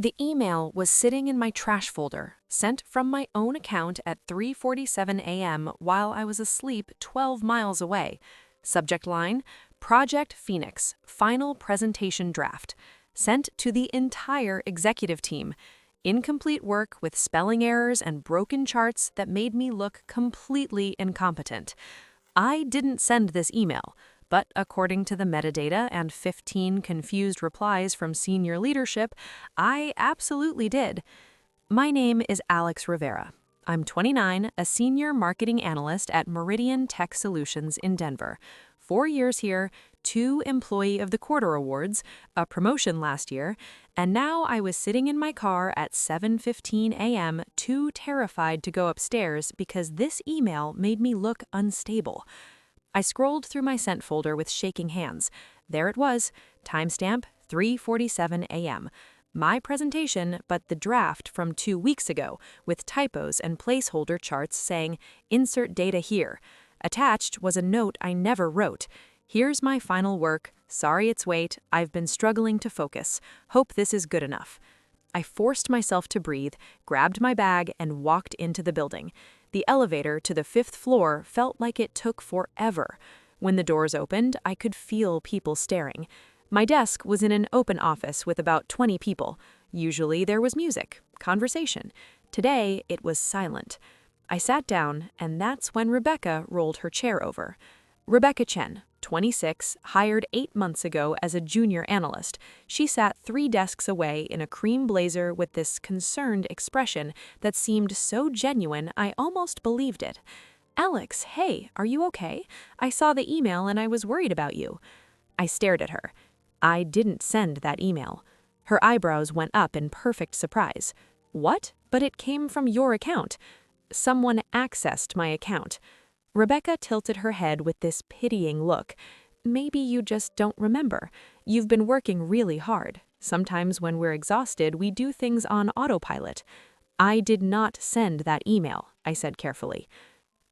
The email was sitting in my trash folder, sent from my own account at 3:47 a.m. while I was asleep 12 miles away. Subject line: Project Phoenix, Final Presentation Draft. Sent to the entire executive team. Incomplete work with spelling errors and broken charts that made me look completely incompetent. I didn't send this email, but according to the metadata and 15 confused replies from senior leadership, I absolutely did. My name is Alex Rivera. I'm 29, a senior marketing analyst at Meridian Tech Solutions in Denver. 4 years here, 2 Employee of the Quarter awards, a promotion last year, and now I was sitting in my car at 7:15 a.m. too terrified to go upstairs because this email made me look unstable. I scrolled through my sent folder with shaking hands. There it was, timestamp 3:47 a.m. My presentation, but the draft from 2 weeks ago, with typos and placeholder charts saying, "Insert data here." Attached was a note I never wrote. "Here's my final work. Sorry it's late. I've been struggling to focus. Hope this is good enough." I forced myself to breathe, grabbed my bag, and walked into the building. The elevator to the 5th floor felt like it took forever. When the doors opened, I could feel people staring. My desk was in an open office with about 20 people. Usually there was music, conversation. Today, it was silent. I sat down, and that's when Rebecca rolled her chair over. Rebecca Chen, 26, hired 8 months ago as a junior analyst. She sat 3 desks away in a cream blazer with this concerned expression that seemed so genuine I almost believed it. "Alex, hey, are you okay? I saw the email and I was worried about you." I stared at her. I didn't send that email. Her eyebrows went up in perfect surprise. "What? But it came from your account." "Someone accessed my account." Rebecca tilted her head with this pitying look. "Maybe you just don't remember. You've been working really hard. Sometimes when we're exhausted, we do things on autopilot." "I did not send that email," I said carefully.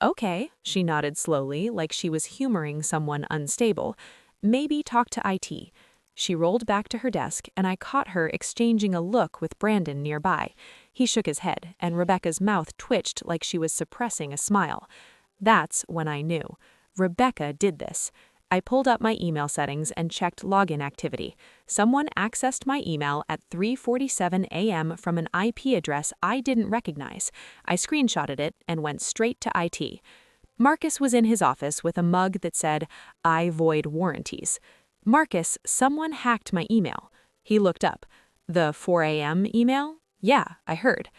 "Okay," she nodded slowly, like she was humoring someone unstable. "Maybe talk to IT." She rolled back to her desk, and I caught her exchanging a look with Brandon nearby. He shook his head, and Rebecca's mouth twitched like she was suppressing a smile. That's when I knew. Rebecca did this. I pulled up my email settings and checked login activity. Someone accessed my email at 3:47 a.m. from an IP address I didn't recognize. I screenshotted it and went straight to IT. Marcus was in his office with a mug that said, "I void warranties." "Marcus, someone hacked my email." He looked up. "The 4 a.m. email?" "Yeah, I heard."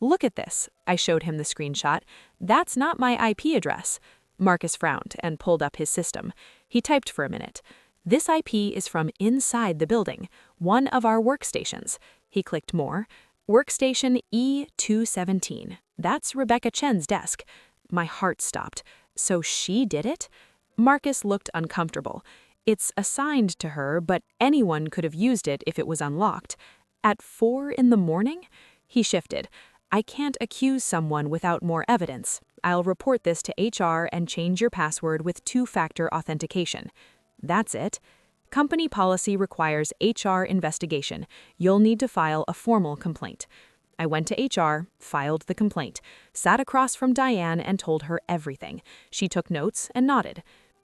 "Look at this." I showed him the screenshot. "That's not my IP address." Marcus frowned and pulled up his system. He typed for a minute. "This IP is from inside the building, one of our workstations." He clicked more. "Workstation E217. That's Rebecca Chen's desk." My heart stopped. So she did it? Marcus looked uncomfortable. "It's assigned to her, but anyone could have used it if it was unlocked." "At 4 in the morning?" He shifted. "I can't accuse someone without more evidence. I'll report this to HR and change your password with 2-factor authentication." "That's it?" "Company policy requires HR investigation. You'll need to file a formal complaint." I went to HR, filed the complaint, sat across from Diane and told her everything. She took notes and nodded.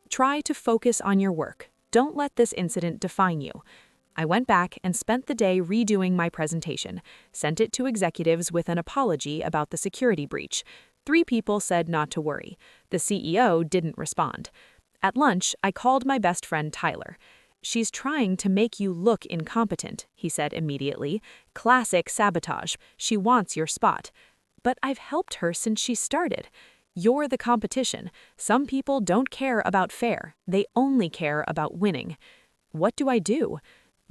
"Try to focus on your work. Don't let this incident define you." I went back and spent the day redoing my presentation, sent it to executives with an apology about the security breach. 3 people said not to worry. The CEO didn't respond. At lunch, I called my best friend Tyler. "She's trying to make you look incompetent," he said immediately. "Classic sabotage. She wants your spot." "But I've helped her since she started." "You're the competition. Some people don't care about fair. They only care about winning." "What do I do?"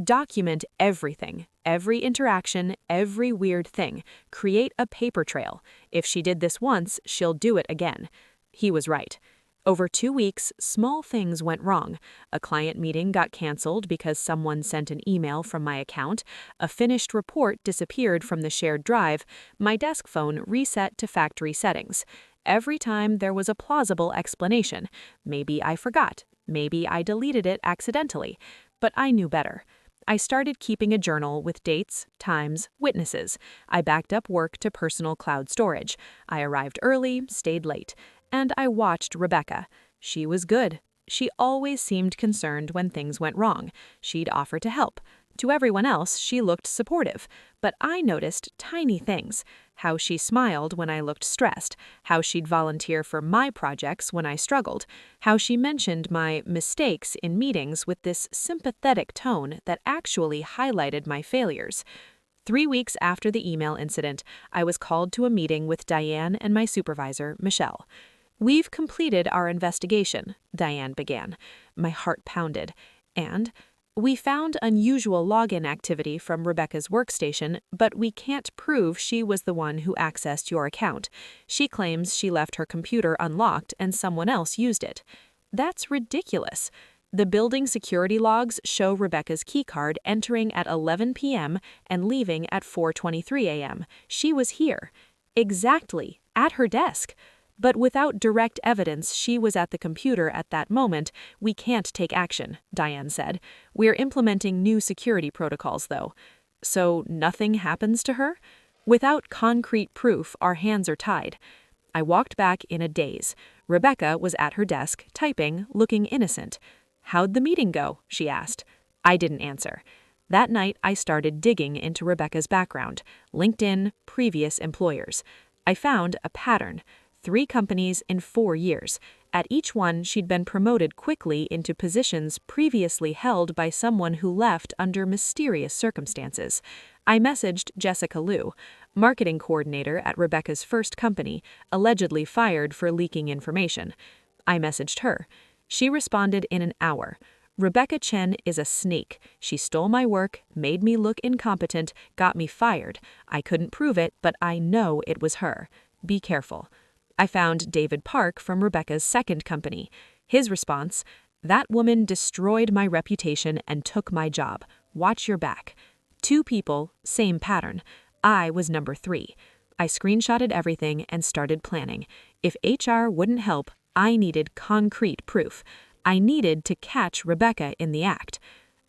"Document everything, every interaction, every weird thing. Create a paper trail. If she did this once, she'll do it again." He was right. Over 2 weeks, small things went wrong. A client meeting got canceled because someone sent an email from my account. A finished report disappeared from the shared drive. My desk phone reset to factory settings. Every time there was a plausible explanation. Maybe I forgot. Maybe I deleted it accidentally. But I knew better. I started keeping a journal with dates, times, witnesses. I backed up work to personal cloud storage. I arrived early, stayed late. And I watched Rebecca. She was good. She always seemed concerned when things went wrong. She'd offer to help. To everyone else, she looked supportive. But I noticed tiny things. How she smiled when I looked stressed. How she'd volunteer for my projects when I struggled. How she mentioned my mistakes in meetings with this sympathetic tone that actually highlighted my failures. 3 weeks after the email incident, I was called to a meeting with Diane and my supervisor, Michelle. "We've completed our investigation," Diane began. My heart pounded. And "We found unusual login activity from Rebecca's workstation, but we can't prove she was the one who accessed your account. She claims she left her computer unlocked and someone else used it." That's ridiculous. The building security logs show Rebecca's keycard entering at 11 p.m. and leaving at 4:23 a.m. She was here. Exactly, at her desk. But without direct evidence she was at the computer at that moment, we can't take action, Diane said. "We're implementing new security protocols, though." So nothing happens to her? Without concrete proof, our hands are tied. I walked back in a daze. Rebecca was at her desk, typing, looking innocent. "How'd the meeting go?" she asked. I didn't answer. That night, I started digging into Rebecca's background, LinkedIn, previous employers. I found a pattern. 3 companies in 4 years. At each one, she'd been promoted quickly into positions previously held by someone who left under mysterious circumstances. I messaged Jessica Liu, marketing coordinator at Rebecca's first company, allegedly fired for leaking information. I messaged her. She responded in an hour. "Rebecca Chen is a snake. She stole my work, made me look incompetent, got me fired. I couldn't prove it, but I know it was her. Be careful." I found David Park from Rebecca's second company. His response: "That woman destroyed my reputation and took my job. Watch your back." 2 people, same pattern. I was number 3. I screenshotted everything and started planning. If HR wouldn't help, I needed concrete proof. I needed to catch Rebecca in the act.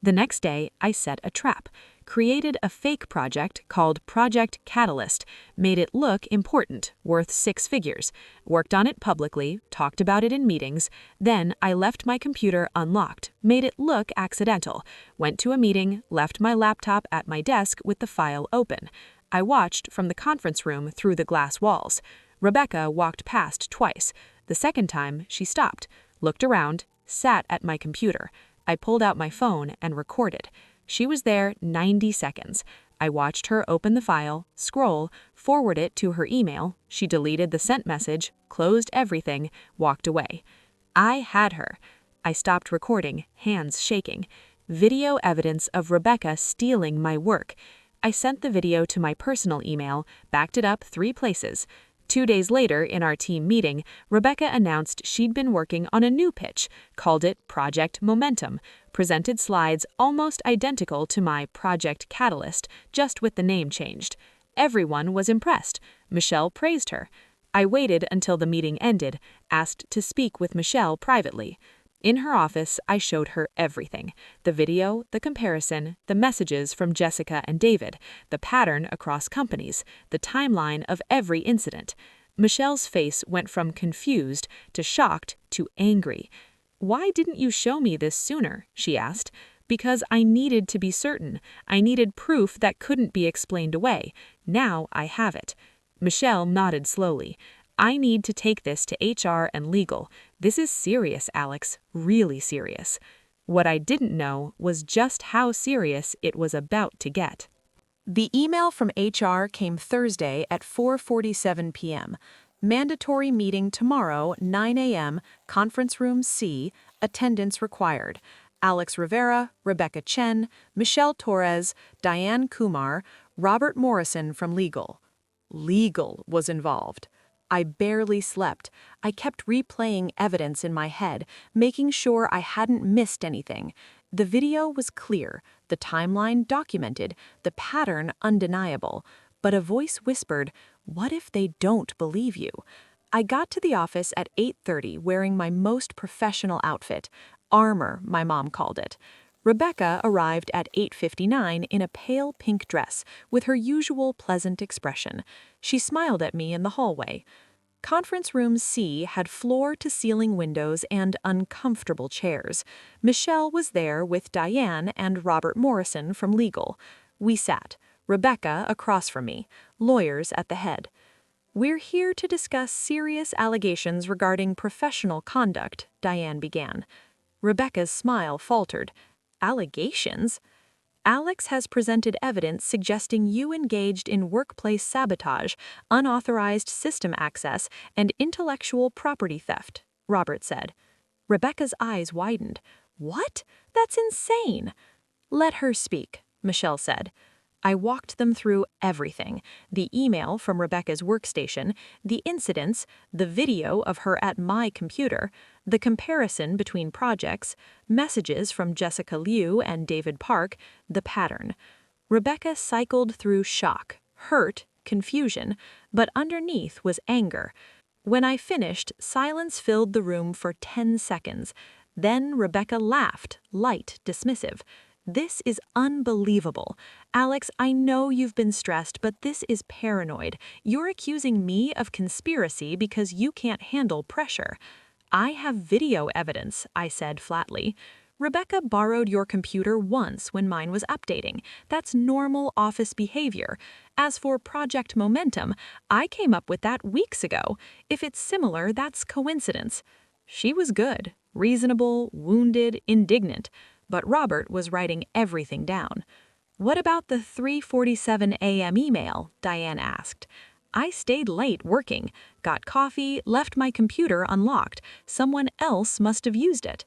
The next day, I set a trap. Created a fake project called Project Catalyst, made it look important, worth 6 figures, worked on it publicly, talked about it in meetings, then I left my computer unlocked, made it look accidental, went to a meeting, left my laptop at my desk with the file open. I watched from the conference room through the glass walls. Rebecca walked past twice. The second time, she stopped, looked around, sat at my computer. I pulled out my phone and recorded. She was there 90 seconds. I watched her open the file, scroll, forward it to her email. She deleted the sent message, closed everything, walked away. I had her. I stopped recording, hands shaking. Video evidence of Rebecca stealing my work. I sent the video to my personal email, backed it up 3 places. 2 days later, in our team meeting, Rebecca announced she'd been working on a new pitch, called it Project Momentum, presented slides almost identical to my Project Catalyst, just with the name changed. Everyone was impressed. Michelle praised her. I waited until the meeting ended, asked to speak with Michelle privately. In her office, I showed her everything: the video, the comparison, the messages from Jessica and David, the pattern across companies, the timeline of every incident. Michelle's face went from confused to shocked to angry. "Why didn't you show me this sooner?" she asked. "Because I needed to be certain. I needed proof that couldn't be explained away. Now I have it." Michelle nodded slowly. "I need to take this to HR and legal. This is serious, Alex, really serious." What I didn't know was just how serious it was about to get. The email from HR came Thursday at 4:47 p.m. Mandatory meeting tomorrow, 9 a.m., conference room C, attendance required. Alex Rivera, Rebecca Chen, Michelle Torres, Diane Kumar, Robert Morrison from legal. Legal was involved. I barely slept. I kept replaying evidence in my head, making sure I hadn't missed anything. The video was clear, the timeline documented, the pattern undeniable. But a voice whispered, "What if they don't believe you?" I got to the office at 8:30 wearing my most professional outfit. Armor, my mom called it. Rebecca arrived at 8:59 in a pale pink dress, with her usual pleasant expression. She smiled at me in the hallway. Conference room C had floor-to-ceiling windows and uncomfortable chairs. Michelle was there with Diane and Robert Morrison from legal. We sat, Rebecca across from me, lawyers at the head. "We're here to discuss serious allegations regarding professional conduct," Diane began. Rebecca's smile faltered. "Allegations?" "Alex has presented evidence suggesting you engaged in workplace sabotage, unauthorized system access, and intellectual property theft," Robert said. Rebecca's eyes widened. "What? That's insane!" "Let her speak," Michelle said. I walked them through everything: the email from Rebecca's workstation, the incidents, the video of her at my computer, the comparison between projects, messages from Jessica Liu and David Park, the pattern. Rebecca cycled through shock, hurt, confusion, but underneath was anger. When I finished, silence filled the room for 10 seconds. Then Rebecca laughed, light, dismissive. "This is unbelievable. Alex, I know you've been stressed, but this is paranoid. You're accusing me of conspiracy because you can't handle pressure." "I have video evidence," I said flatly. "Rebecca borrowed your computer once when mine was updating. That's normal office behavior. As for Project Momentum, I came up with that weeks ago. If it's similar, that's coincidence." She was good, reasonable, wounded, indignant. But Robert was writing everything down. "What about the 3:47 a.m. email?" Diane asked. "I stayed late working, got coffee, left my computer unlocked. Someone else must have used it."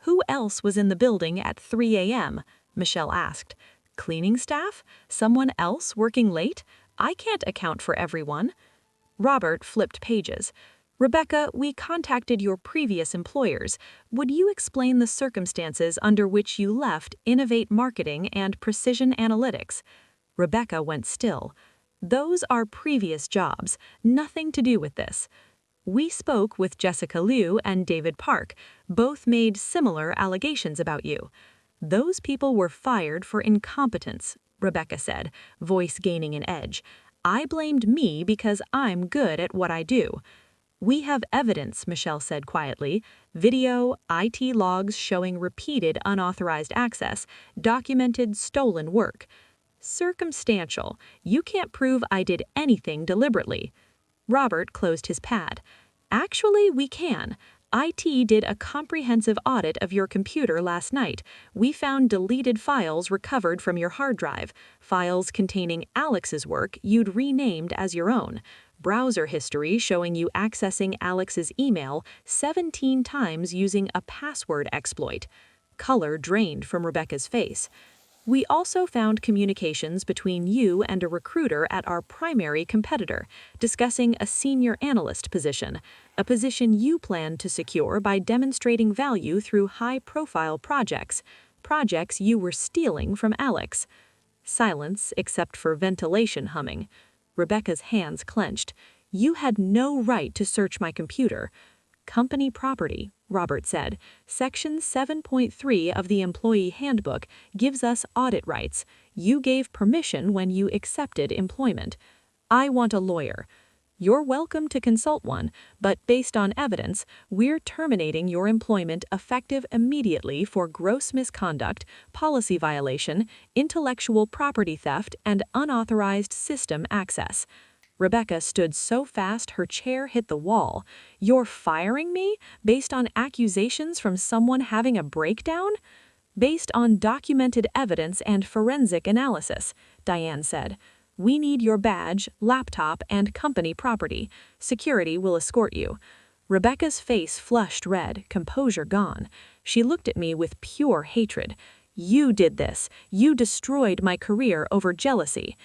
"Who else was in the building at 3 a.m.? Michelle asked. "Cleaning staff? Someone else working late? I can't account for everyone." Robert flipped pages. "Rebecca, we contacted your previous employers. Would you explain the circumstances under which you left Innovate Marketing and Precision Analytics?" Rebecca went still. "Those are previous jobs, nothing to do with this." "We spoke with Jessica Liu and David Park. Both made similar allegations about you." "Those people were fired for incompetence," Rebecca said, voice gaining an edge. "I blamed me because I'm good at what I do." "We have evidence," Michelle said quietly. "Video, IT logs showing repeated unauthorized access, documented stolen work." "Circumstantial. You can't prove I did anything deliberately." Robert closed his pad. "Actually, we can. IT did a comprehensive audit of your computer last night. We found deleted files recovered from your hard drive, files containing Alex's work you'd renamed as your own. Browser history showing you accessing Alex's email 17 times using a password exploit." Color drained from Rebecca's face. "We also found communications between you and a recruiter at our primary competitor, discussing a senior analyst position, a position you plan to secure by demonstrating value through high-profile projects you were stealing from Alex." Silence, except for ventilation humming. Rebecca's hands clenched. "You had no right to search my computer." "Company property," Robert said. "Section 7.3 of the Employee Handbook gives us audit rights. You gave permission when you accepted employment." "I want a lawyer." "You're welcome to consult one, but based on evidence, we're terminating your employment effective immediately for gross misconduct, policy violation, intellectual property theft, and unauthorized system access." Rebecca stood so fast her chair hit the wall. "You're firing me based on accusations from someone having a breakdown?" "Based on documented evidence and forensic analysis," Diane said. "We need your badge, laptop, and company property. Security will escort you." Rebecca's face flushed red, composure gone. She looked at me with pure hatred. "You did this. You destroyed my career over jealousy."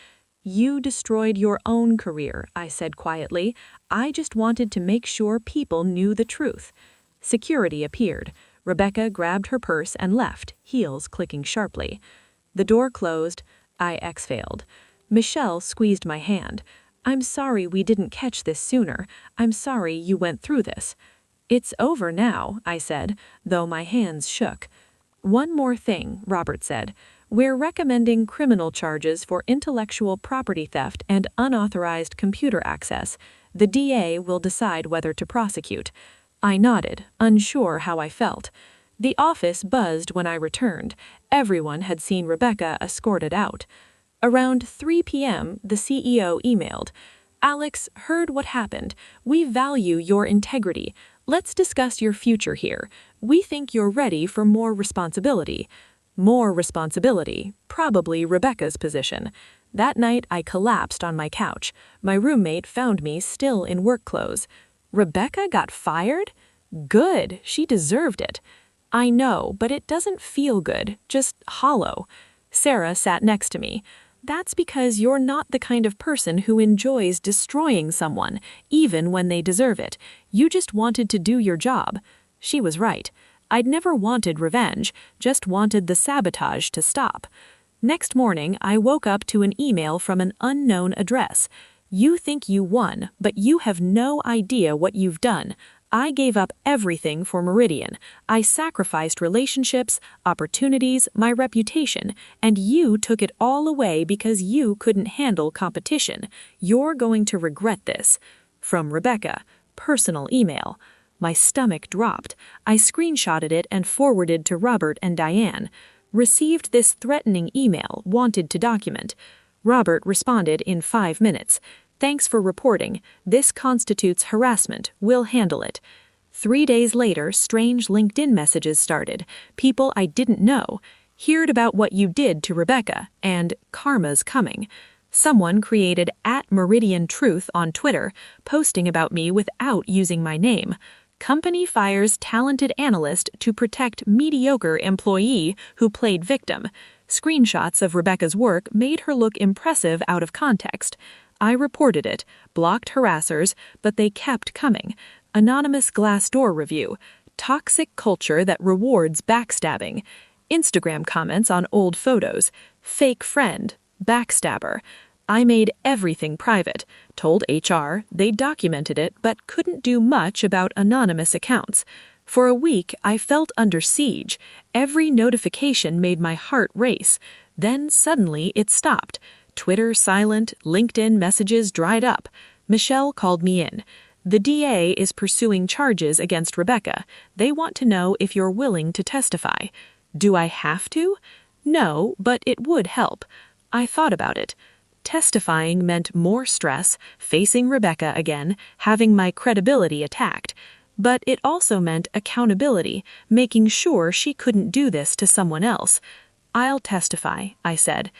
"You destroyed your own career," I said quietly. "I just wanted to make sure people knew the truth." Security appeared. Rebecca grabbed her purse and left, heels clicking sharply. The door closed. I exhaled. Michelle squeezed my hand. "I'm sorry we didn't catch this sooner. I'm sorry you went through this." "It's over now," I said, though my hands shook. One more thing, Robert said. We're recommending criminal charges for intellectual property theft and unauthorized computer access. The DA will decide whether to prosecute. I nodded, unsure how I felt. The office buzzed when I returned. Everyone had seen Rebecca escorted out. Around 3 p.m., the CEO emailed, "Alex, heard what happened. We value your integrity. Let's discuss your future here. We think you're ready for more responsibility." More responsibility, probably Rebecca's position. That night, I collapsed on my couch. My roommate found me still in work clothes. Rebecca got fired? Good, she deserved it. I know, but it doesn't feel good, just hollow. Sarah sat next to me. That's because you're not the kind of person who enjoys destroying someone, even when they deserve it. You just wanted to do your job. She was right. I'd never wanted revenge, just wanted the sabotage to stop. Next morning, I woke up to an email from an unknown address. "You think you won, but you have no idea what you've done. I gave up everything for Meridian. I sacrificed relationships, opportunities, my reputation, and you took it all away because you couldn't handle competition. You're going to regret this." From Rebecca, personal email. My stomach dropped. I screenshotted it and forwarded to Robert and Diane. Received this threatening email, wanted to document. Robert responded in 5 minutes. "Thanks for reporting. This constitutes harassment. We'll handle it." 3 days later, strange LinkedIn messages started. People I didn't know. "Heard about what you did to Rebecca," and "Karma's coming." Someone created @MeridianTruth on Twitter, posting about me without using my name. "Company fires talented analyst to protect mediocre employee who played victim." Screenshots of Rebecca's work made her look impressive out of context. I reported it, blocked harassers, but they kept coming. Anonymous Glassdoor review. Toxic culture that rewards backstabbing. Instagram comments on old photos. Fake friend. Backstabber. I made everything private, told HR, they documented it but couldn't do much about anonymous accounts. For a week, I felt under siege. Every notification made my heart race. Then suddenly it stopped. Twitter silent, LinkedIn messages dried up. Michelle called me in. "The DA is pursuing charges against Rebecca. They want to know if you're willing to testify." Do I have to? No, but it would help. I thought about it. Testifying meant more stress, facing Rebecca again, having my credibility attacked. But it also meant accountability, making sure she couldn't do this to someone else. "I'll testify," I said.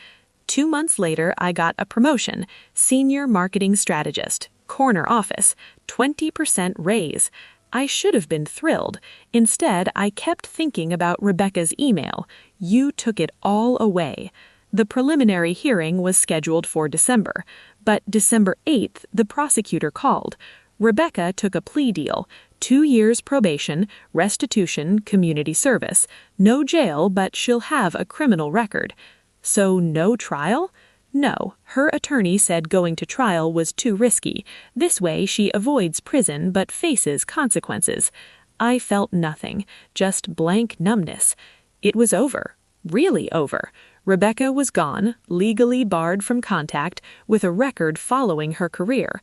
2 months later, I got a promotion, senior marketing strategist, corner office, 20% raise. I should have been thrilled. Instead, I kept thinking about Rebecca's email. "You took it all away." The preliminary hearing was scheduled for December, but December 8th, the prosecutor called. Rebecca took a plea deal, 2 years probation, restitution, community service. No jail, but she'll have a criminal record. So no trial? No, her attorney said going to trial was too risky. This way she avoids prison but faces consequences. I felt nothing, just blank numbness. It was over. Really over. Rebecca was gone, legally barred from contact, with a record following her career.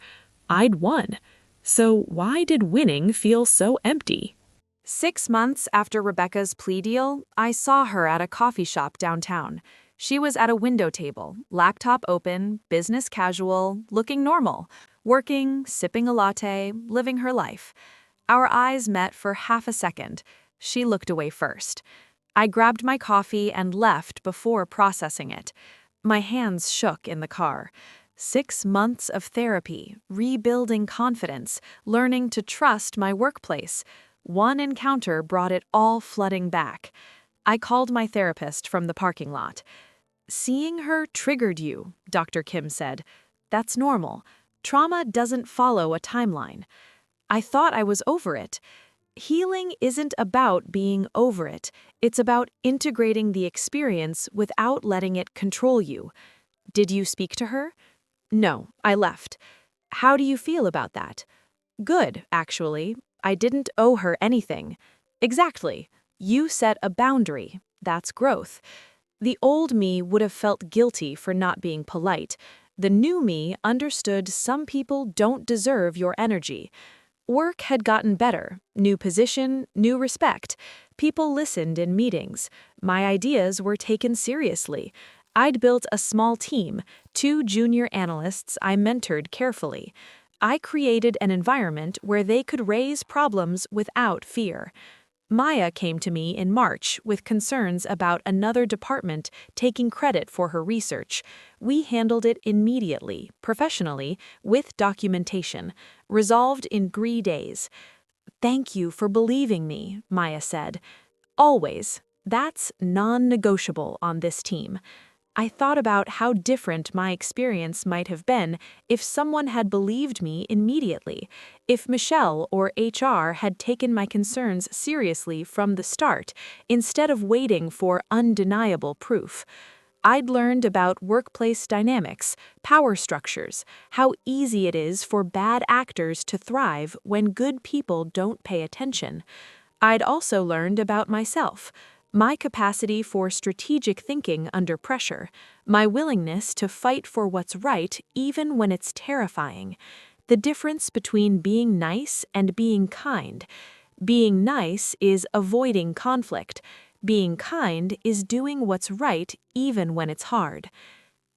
I'd won. So why did winning feel so empty? 6 months after Rebecca's plea deal, I saw her at a coffee shop downtown. She was at a window table, laptop open, business casual, looking normal, working, sipping a latte, living her life. Our eyes met for half a second. She looked away first. I grabbed my coffee and left before processing it. My hands shook in the car. 6 months of therapy, rebuilding confidence, learning to trust my workplace. One encounter brought it all flooding back. I called my therapist from the parking lot. "Seeing her triggered you," Dr. Kim said. "That's normal. Trauma doesn't follow a timeline." I thought I was over it. Healing isn't about being over it. It's about integrating the experience without letting it control you. Did you speak to her? No, I left. How do you feel about that? Good, actually. I didn't owe her anything. Exactly. You set a boundary. That's growth. The old me would have felt guilty for not being polite. The new me understood some people don't deserve your energy. Work had gotten better. New position, new respect. People listened in meetings. My ideas were taken seriously. I'd built a small team, 2 junior analysts I mentored carefully. I created an environment where they could raise problems without fear. Maya came to me in March with concerns about another department taking credit for her research. We handled it immediately, professionally, with documentation, resolved in 3 days. "Thank you for believing me," Maya said. "Always. That's non-negotiable on this team." I thought about how different my experience might have been if someone had believed me immediately, if Michelle or HR had taken my concerns seriously from the start, instead of waiting for undeniable proof. I'd learned about workplace dynamics, power structures, how easy it is for bad actors to thrive when good people don't pay attention. I'd also learned about myself. My capacity for strategic thinking under pressure, my willingness to fight for what's right even when it's terrifying. The difference between being nice and being kind. Being nice is avoiding conflict. Being kind is doing what's right even when it's hard.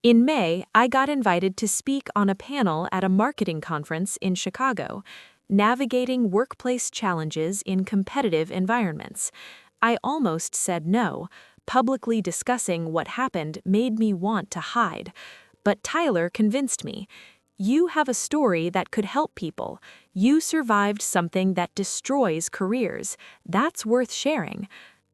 In May, I got invited to speak on a panel at a marketing conference in Chicago, navigating workplace challenges in competitive environments. I almost said no. Publicly discussing what happened made me want to hide. But Tyler convinced me. "You have a story that could help people. You survived something that destroys careers. That's worth sharing."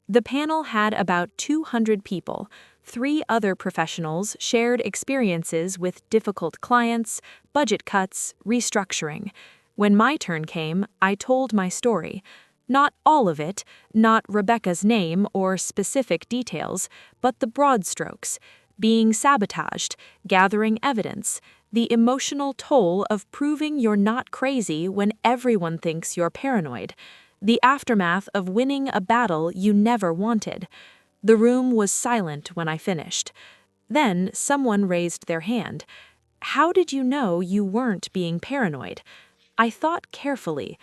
The panel had about 200 people. 3 other professionals shared experiences with difficult clients, budget cuts, restructuring. When my turn came, I told my story. Not all of it, not Rebecca's name or specific details, but the broad strokes. Being sabotaged, gathering evidence, the emotional toll of proving you're not crazy when everyone thinks you're paranoid, the aftermath of winning a battle you never wanted. The room was silent when I finished. Then someone raised their hand. "How did you know you weren't being paranoid?" I thought carefully.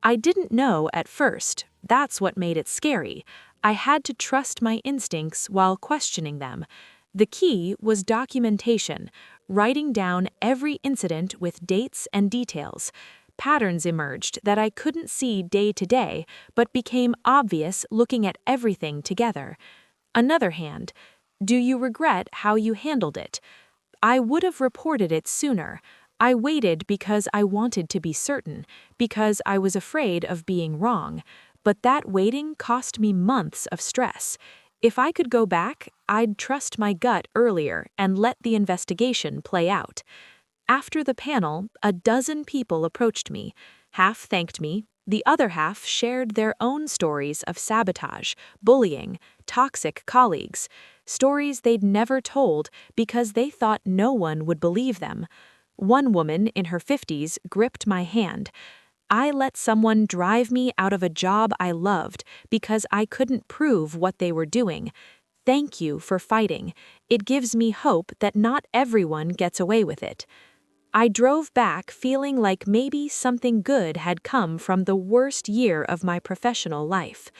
I didn't know at first. That's what made it scary. I had to trust my instincts while questioning them. The key was documentation, writing down every incident with dates and details. Patterns emerged that I couldn't see day to day, but became obvious looking at everything together. Another hand. "Do you regret how you handled it?" I would have reported it sooner. I waited because I wanted to be certain, because I was afraid of being wrong. But that waiting cost me months of stress. If I could go back, I'd trust my gut earlier and let the investigation play out. After the panel, a dozen people approached me. Half thanked me, the other half shared their own stories of sabotage, bullying, toxic colleagues, stories they'd never told because they thought no one would believe them. One woman in her 50s gripped my hand. "I let someone drive me out of a job I loved because I couldn't prove what they were doing. Thank you for fighting. It gives me hope that not everyone gets away with it." I drove back feeling like maybe something good had come from the worst year of my professional life.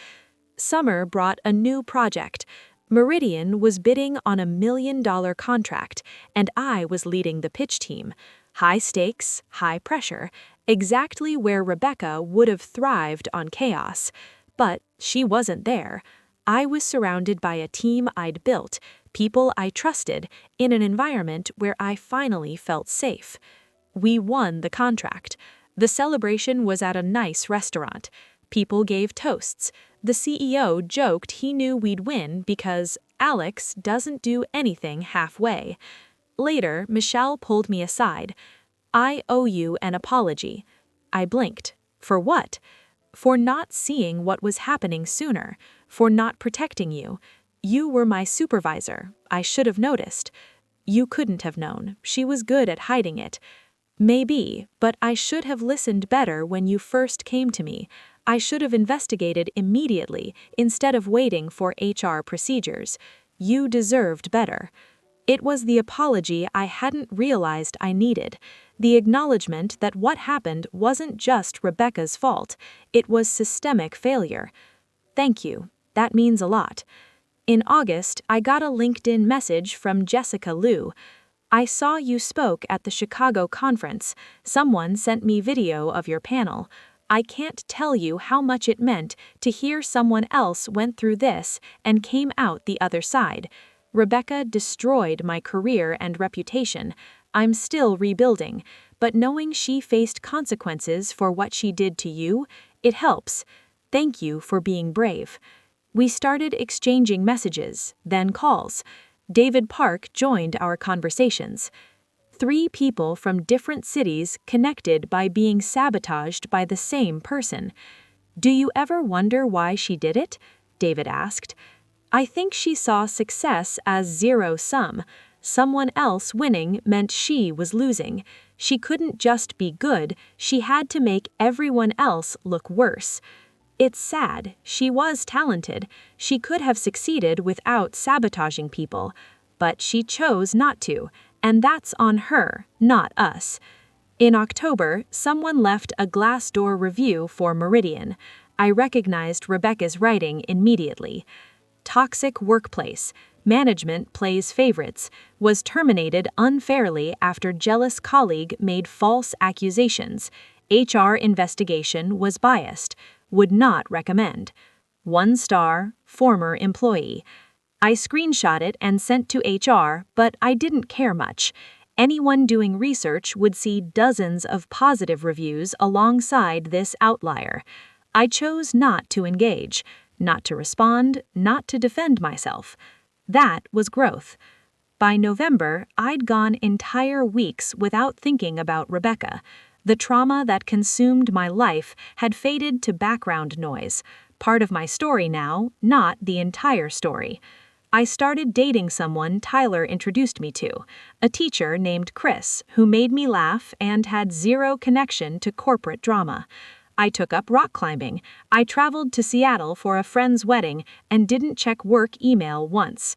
Summer brought a new project. Meridian was bidding on a $1 million contract, and I was leading the pitch team. High stakes, high pressure, exactly where Rebecca would have thrived on chaos. But she wasn't there. I was surrounded by a team I'd built, people I trusted, in an environment where I finally felt safe. We won the contract. The celebration was at a nice restaurant. People gave toasts. The CEO joked he knew we'd win because Alex doesn't do anything halfway. Later, Michelle pulled me aside. "I owe you an apology." I blinked. For what? For not seeing what was happening sooner, for not protecting you. You were my supervisor. I should have noticed. You couldn't have known. She was good at hiding it. Maybe, but I should have listened better when you first came to me. I should have investigated immediately instead of waiting for HR procedures. You deserved better. It was the apology I hadn't realized I needed, the acknowledgement that what happened wasn't just Rebecca's fault, it was systemic failure. Thank you, that means a lot. In August, I got a LinkedIn message from Jessica Liu. I saw you spoke at the Chicago conference. Someone sent me video of your panel. I can't tell you how much it meant to hear someone else went through this and came out the other side. Rebecca destroyed my career and reputation. I'm still rebuilding, but knowing she faced consequences for what she did to you, it helps. Thank you for being brave. We started exchanging messages, then calls. David Park joined our conversations. 3 people from different cities connected by being sabotaged by the same person. Do you ever wonder why she did it? David asked. I think she saw success as zero-sum. Someone else winning meant she was losing. She couldn't just be good, she had to make everyone else look worse. It's sad, she was talented. She could have succeeded without sabotaging people. But she chose not to, and that's on her, not us. In October, someone left a Glassdoor review for Meridian. I recognized Rebecca's writing immediately. Toxic workplace, management plays favorites, was terminated unfairly after jealous colleague made false accusations. HR investigation was biased, would not recommend. 1 star, former employee. I screenshot it and sent to HR, but I didn't care much. Anyone doing research would see dozens of positive reviews alongside this outlier. I chose not to engage. Not to respond, not to defend myself. That was growth. By November, I'd gone entire weeks without thinking about Rebecca. The trauma that consumed my life had faded to background noise, part of my story now, not the entire story. I started dating someone Tyler introduced me to, a teacher named Chris, who made me laugh and had zero connection to corporate drama. I took up rock climbing. I traveled to Seattle for a friend's wedding and didn't check work email once.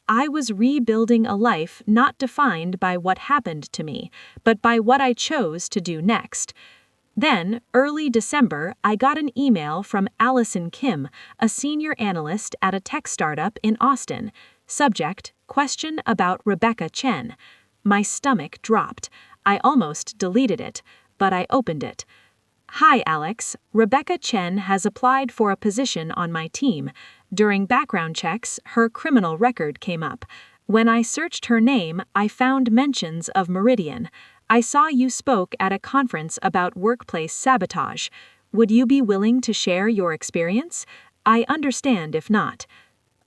I was rebuilding a life not defined by what happened to me, but by what I chose to do next. Then, early December, I got an email from Allison Kim, a senior analyst at a tech startup in Austin. Subject, question about Rebecca Chen. My stomach dropped. I almost deleted it, but I opened it. Hi Alex, Rebecca Chen has applied for a position on my team. During background checks, her criminal record came up. When I searched her name, I found mentions of Meridian. I saw you spoke at a conference about workplace sabotage. Would you be willing to share your experience? I understand if not.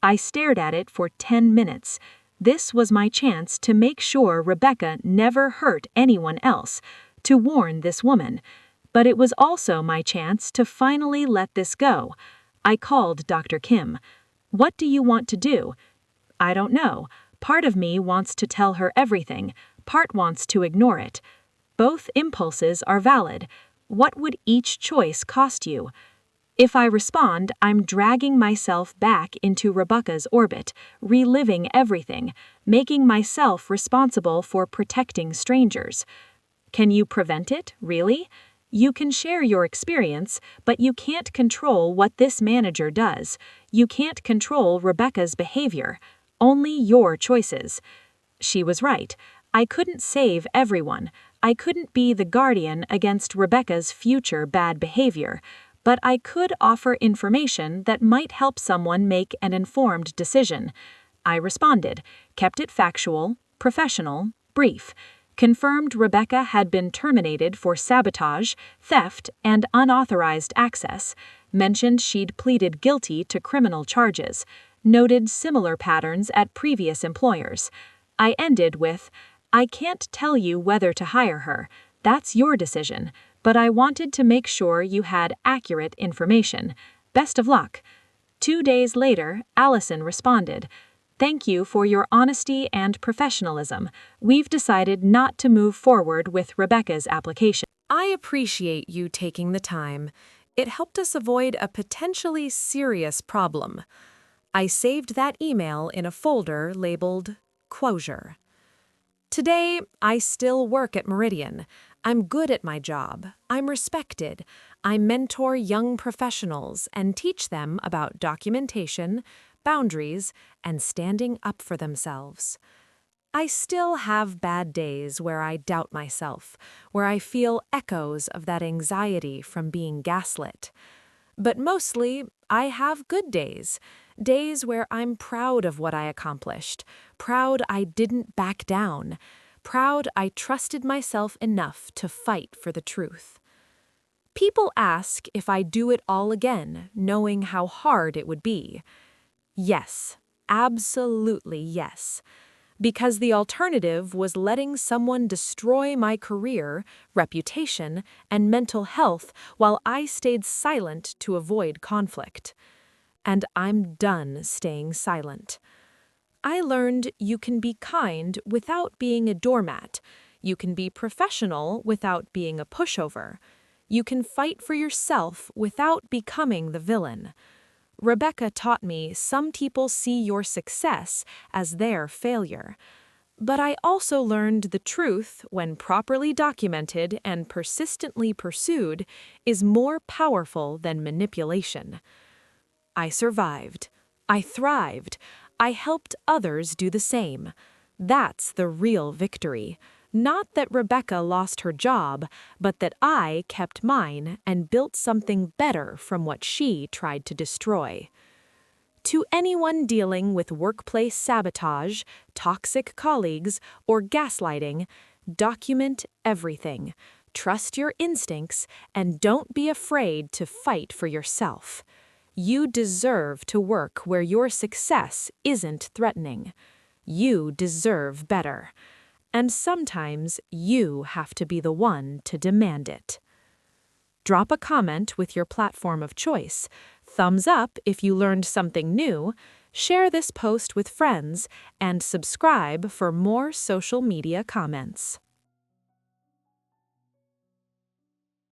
I stared at it for 10 minutes. This was my chance to make sure Rebecca never hurt anyone else, to warn this woman. But it was also my chance to finally let this go. I called Dr. Kim. What do you want to do? I don't know. Part of me wants to tell her everything, part wants to ignore it. Both impulses are valid. What would each choice cost you? If I respond, I'm dragging myself back into Rebecca's orbit, reliving everything, making myself responsible for protecting strangers. Can you prevent it, really? You can share your experience, but you can't control what this manager does. You can't control Rebecca's behavior. Only your choices. She was right. I couldn't save everyone. I couldn't be the guardian against Rebecca's future bad behavior, but I could offer information that might help someone make an informed decision. I responded, kept it factual, professional, brief. Confirmed Rebecca had been terminated for sabotage, theft, and unauthorized access, mentioned she'd pleaded guilty to criminal charges, noted similar patterns at previous employers. I ended with, I can't tell you whether to hire her, that's your decision, but I wanted to make sure you had accurate information. Best of luck. 2 days later, Allison responded, Thank you for your honesty and professionalism. We've decided not to move forward with Rebecca's application. I appreciate you taking the time. It helped us avoid a potentially serious problem. I saved that email in a folder labeled Closure. Today, I still work at Meridian. I'm good at my job. I'm respected. I mentor young professionals and teach them about documentation, boundaries, and standing up for themselves. I still have bad days where I doubt myself, where I feel echoes of that anxiety from being gaslit. But mostly, I have good days, days where I'm proud of what I accomplished, proud I didn't back down, proud I trusted myself enough to fight for the truth. People ask if I do it all again, knowing how hard it would be. Yes, absolutely yes. Because the alternative was letting someone destroy my career, reputation, and mental health while I stayed silent to avoid conflict. And I'm done staying silent. I learned you can be kind without being a doormat. You can be professional without being a pushover. You can fight for yourself without becoming the villain. Rebecca taught me some people see your success as their failure. But I also learned the truth, when properly documented and persistently pursued, is more powerful than manipulation. I survived. I thrived. I helped others do the same. That's the real victory. Not that Rebecca lost her job, but that I kept mine and built something better from what she tried to destroy. To anyone dealing with workplace sabotage, toxic colleagues, or gaslighting, document everything. Trust your instincts and don't be afraid to fight for yourself. You deserve to work where your success isn't threatening. You deserve better. And sometimes you have to be the one to demand it. Drop a comment with your platform of choice. Thumbs up if you learned something new. Share this post with friends and subscribe for more social media comments.